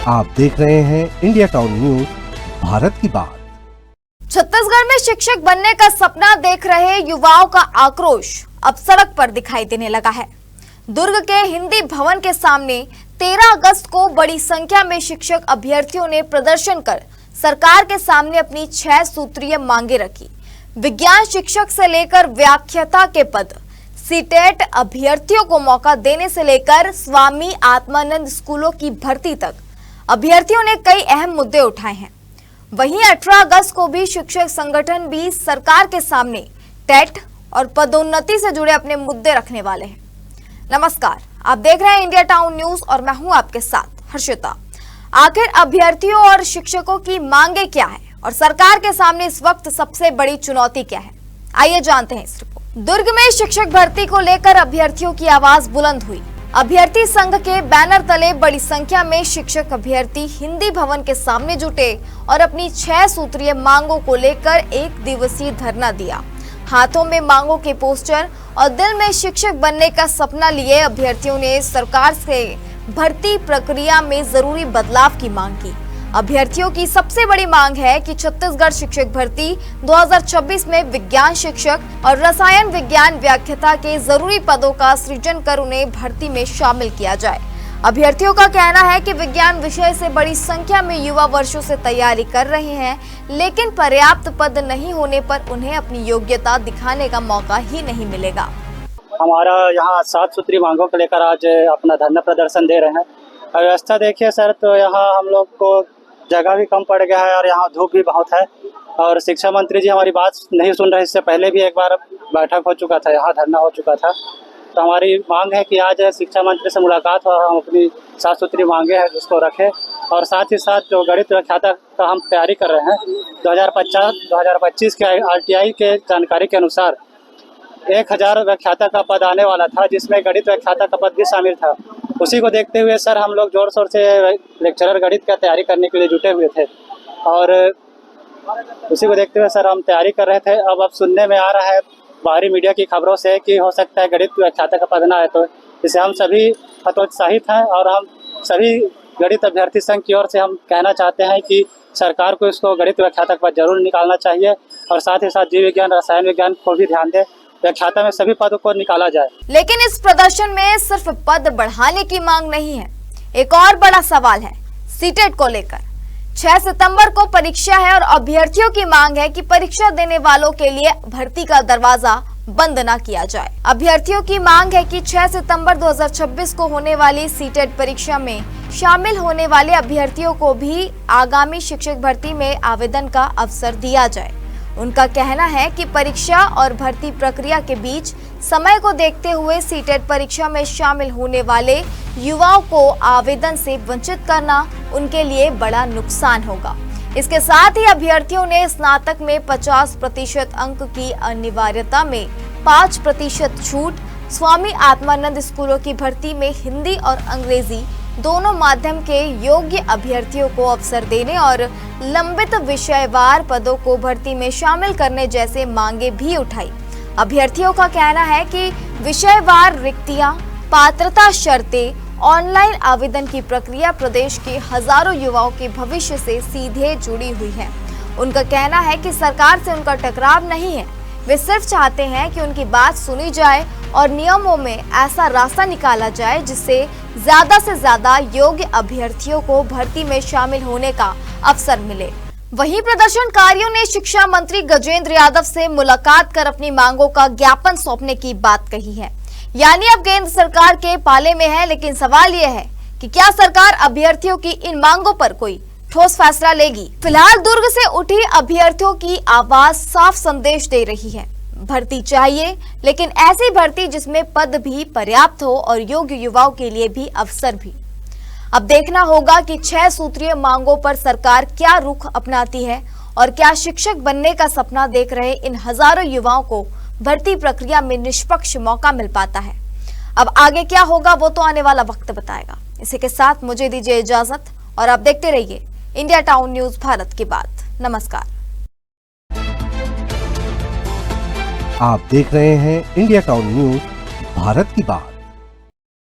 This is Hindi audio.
आप देख रहे हैं इंडिया टाउन न्यूज, भारत की बात। छत्तीसगढ़ में शिक्षक बनने का सपना देख रहे युवाओं का आक्रोश अब सड़क पर दिखाई देने लगा है। दुर्ग के हिंदी भवन के सामने 13 अगस्त को बड़ी संख्या में शिक्षक अभ्यर्थियों ने प्रदर्शन कर सरकार के सामने अपनी 6 सूत्रीय मांगे रखी। विज्ञान शिक्षक से लेकर व्याख्याता के पद, सीटेट अभ्यर्थियों को मौका देने से लेकर स्वामी आत्मानंद स्कूलों की भर्ती तक अभ्यर्थियों ने कई अहम मुद्दे उठाए हैं। वहीं 18 अगस्त को भी शिक्षक संगठन भी सरकार के सामने टेट और पदोन्नति से जुड़े अपने मुद्दे रखने वाले हैं। नमस्कार, आप देख रहे हैं इंडिया टाउन न्यूज और मैं हूं आपके साथ हर्षिता। आखिर अभ्यर्थियों और शिक्षकों की मांगे क्या है और सरकार के सामने इस वक्त सबसे बड़ी चुनौती क्या है, आइए जानते हैं इस रिपोर्ट। दुर्ग में शिक्षक भर्ती को लेकर अभ्यर्थियों की आवाज बुलंद हुई। अभ्यर्थी संघ के बैनर तले बड़ी संख्या में शिक्षक अभ्यर्थी हिंदी भवन के सामने जुटे और अपनी 6 सूत्रीय मांगों को लेकर 1 दिवसीय धरना दिया। हाथों में मांगों के पोस्टर और दिल में शिक्षक बनने का सपना लिए अभ्यर्थियों ने सरकार से भर्ती प्रक्रिया में जरूरी बदलाव की मांग की। अभ्यर्थियों की सबसे बड़ी मांग है कि छत्तीसगढ़ शिक्षक भर्ती 2026 में विज्ञान शिक्षक और रसायन विज्ञान व्याख्याता के जरूरी पदों का सृजन कर उन्हें भर्ती में शामिल किया जाए। अभ्यर्थियों का कहना है कि विज्ञान विषय से बड़ी संख्या में युवा वर्षों से तैयारी कर रहे हैं, लेकिन पर्याप्त पद नहीं होने पर उन्हें अपनी योग्यता दिखाने का मौका ही नहीं मिलेगा। हमारा यहाँ 7 सूत्री मांगों को लेकर आज अपना धरना प्रदर्शन दे रहे हैं। व्यवस्था देखिए सर, तो यहाँ हम लोग को जगह भी कम पड़ गया है और यहाँ धूप भी बहुत है और शिक्षा मंत्री जी हमारी बात नहीं सुन रहे। इससे पहले भी एक बार बैठक हो चुका था, यहाँ धरना हो चुका था। तो हमारी मांग है कि आज शिक्षा मंत्री से मुलाकात हो और हम अपनी 7 सूत्री मांगे हैं उसको रखें। और साथ ही साथ जो गणित व्याख्याता का हम तैयारी कर रहे हैं 2025 के RTI के जानकारी के अनुसार 1000 व्याख्याता का पद आने वाला था, जिसमें गणित व्याख्याता का पद भी शामिल था। उसी को देखते हुए सर हम लोग जोर शोर से लेक्चरर गणित का तैयारी करने के लिए जुटे हुए थे और उसी को देखते हुए सर हम तैयारी कर रहे थे। अब सुनने में आ रहा है बाहरी मीडिया की खबरों से कि हो सकता है गणित व्याख्याता का पद ना है, तो इसे हम सभी हतोत्साहित हैं और हम सभी गणित अभ्यर्थी संघ की ओर से हम कहना चाहते हैं कि सरकार को इसको गणित व्याख्याता का पद जरूर निकालना चाहिए और साथ ही साथ जीव विज्ञान रसायन विज्ञान को भी ध्यान दें, व्याख्याता में सभी पदों को निकाला जाए। लेकिन इस प्रदर्शन में सिर्फ पद बढ़ाने की मांग नहीं है, एक और बड़ा सवाल है सीटेट को लेकर। 6 सितंबर को परीक्षा है और अभ्यर्थियों की मांग है कि परीक्षा देने वालों के लिए भर्ती का दरवाजा बंद न किया जाए। अभ्यर्थियों की मांग है कि 6 सितंबर 2026 को होने वाली सीटेट परीक्षा में शामिल होने वाले अभ्यर्थियों को भी आगामी शिक्षक भर्ती में आवेदन का अवसर दिया जाए। उनका कहना है कि परीक्षा और भर्ती प्रक्रिया के बीच समय को देखते हुए सीटेट परीक्षा में शामिल होने वाले युवाओं को आवेदन से वंचित करना उनके लिए बड़ा नुकसान होगा। इसके साथ ही अभ्यर्थियों ने स्नातक में 50% अंक की अनिवार्यता में 5% छूट, स्वामी आत्मानंद स्कूलों की भर्ती में हिंदी और अंग्रेजी दोनों माध्यम के योग्य अभ्यर्थियों को अवसर देने और लंबित विषयवार पदों को भर्ती में शामिल करने जैसे मांगे भी उठाई। अभ्यर्थियों का कहना है कि विषयवार रिक्तियां, पात्रता शर्तें, ऑनलाइन आवेदन की प्रक्रिया प्रदेश के हजारों युवाओं के भविष्य से सीधे जुड़ी हुई है। उनका कहना है कि सरकार से उनका टकराव नहीं है, वे सिर्फ चाहते हैं कि उनकी बात सुनी जाए और नियमों में ऐसा रास्ता निकाला जाए जिससे ज्यादा से ज्यादा योग्य अभ्यर्थियों को भर्ती में शामिल होने का अवसर मिले। वहीं प्रदर्शनकारियों ने शिक्षा मंत्री गजेंद्र यादव से मुलाकात कर अपनी मांगों का ज्ञापन सौंपने की बात कही है। यानी अब केंद्र सरकार के पाले में है, लेकिन सवाल यह है कि क्या सरकार अभ्यर्थियों की इन मांगों पर कोई ठोस फैसला लेगी। फिलहाल दुर्ग से उठी अभ्यर्थियों की आवाज साफ संदेश दे रही है, भर्ती चाहिए, लेकिन ऐसी भर्ती जिसमें पद भी पर्याप्त हो और योग्य युवाओं के लिए भी अवसर भी। अब देखना होगा कि 6 सूत्रीय मांगों पर सरकार क्या रुख अपनाती है और क्या शिक्षक बनने का सपना देख रहे इन हजारों युवाओं को भर्ती प्रक्रिया में निष्पक्ष मौका मिल पाता है। अब आगे क्या होगा वो तो आने वाला वक्त बताएगा। इसी के साथ मुझे दीजिए इजाजत और आप देखते रहिए इंडिया टाउन न्यूज, भारत की बात। नमस्कार। आप देख रहे हैं इंडिया टाउन न्यूज, भारत की बात।